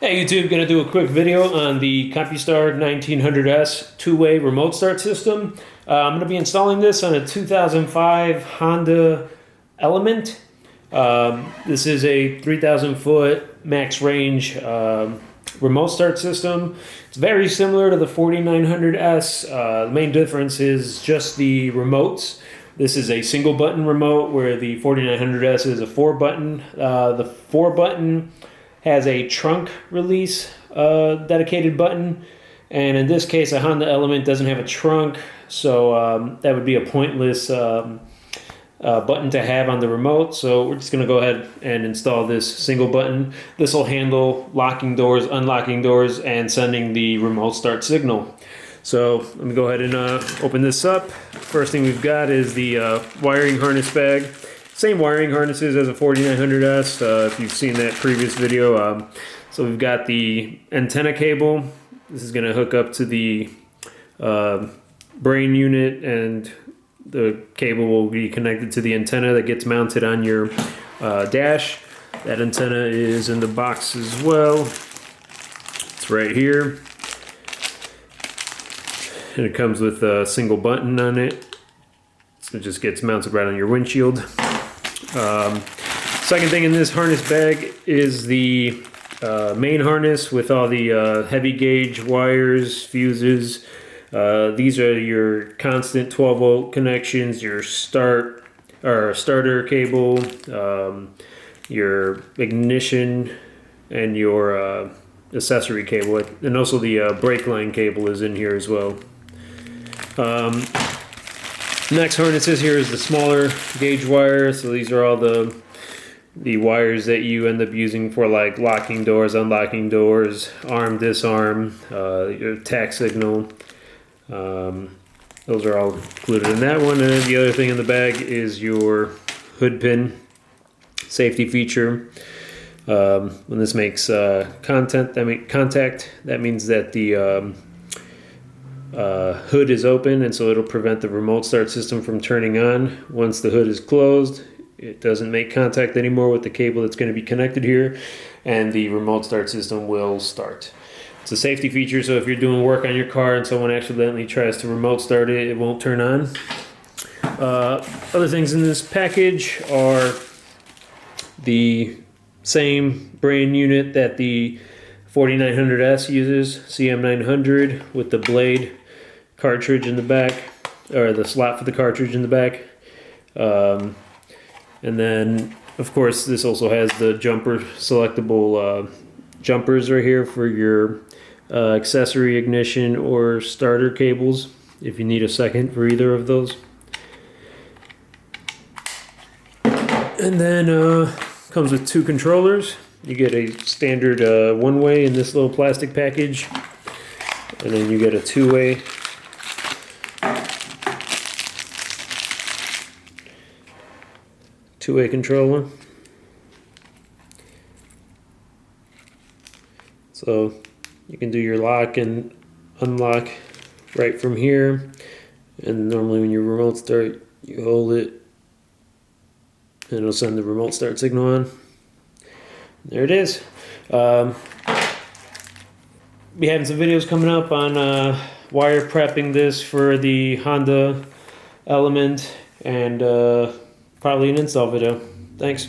Hey YouTube, gonna do a quick video on the Compustar 1900S two-way remote start system. I'm gonna be installing this on a 2005 Honda Element. This is a 3,000 foot max range remote start system. It's very similar to the 4900S. The main difference is just the remotes. This is a single button remote where the 4900S is a 4-button. The 4-button has a trunk release dedicated button, and in this case a Honda Element doesn't have a trunk, so that would be a pointless button to have on the remote. So we're just going to go ahead and install this single button. This will handle locking doors, unlocking doors, and sending the remote start signal. So let me go ahead and open this up. First thing we've got is the wiring harness bag. Same wiring harnesses as a 4900S, if you've seen that previous video. So we've got the antenna cable. This is going to hook up to the brain unit, and the cable will be connected to the antenna that gets mounted on your dash. That antenna is in the box as well. It's right here. And it comes with a single button on it. So it just gets mounted right on your windshield. Second thing in this harness bag is the main harness with all the heavy gauge wires, fuses. These are your constant 12 volt connections, your starter cable, your ignition, and your accessory cable, and also the brake line cable is in here as well. Next harnesses here is the smaller gauge wire. So these are all the wires that you end up using for like locking doors, unlocking doors, arm, disarm, your tack signal. Those are all included in that one. And then the other thing in the bag is your hood pin safety feature. When this makes contact, that means that the hood is open, and so it'll prevent the remote start system from turning on. Once the hood is closed, it doesn't make contact anymore with the cable that's going to be connected here, and the remote start system will start. It's a safety feature, so if you're doing work on your car and someone accidentally tries to remote start it, it won't turn on. Other things in this package are the same brain unit that the 4900S uses, CM900, with the blade cartridge in the back, or the slot for the cartridge in the back. And then, of course, this also has the selectable jumpers right here for your accessory ignition or starter cables, if you need a second for either of those. And then comes with 2 controllers. You get a standard one-way in this little plastic package, and then you get a two-way. Two-way controller. So you can do your lock and unlock right from here. And normally when you remote start, you hold it, and it'll send the remote start signal on. There it is. Be having some videos coming up on wire prepping this for the Honda Element, and probably an install video. Thanks.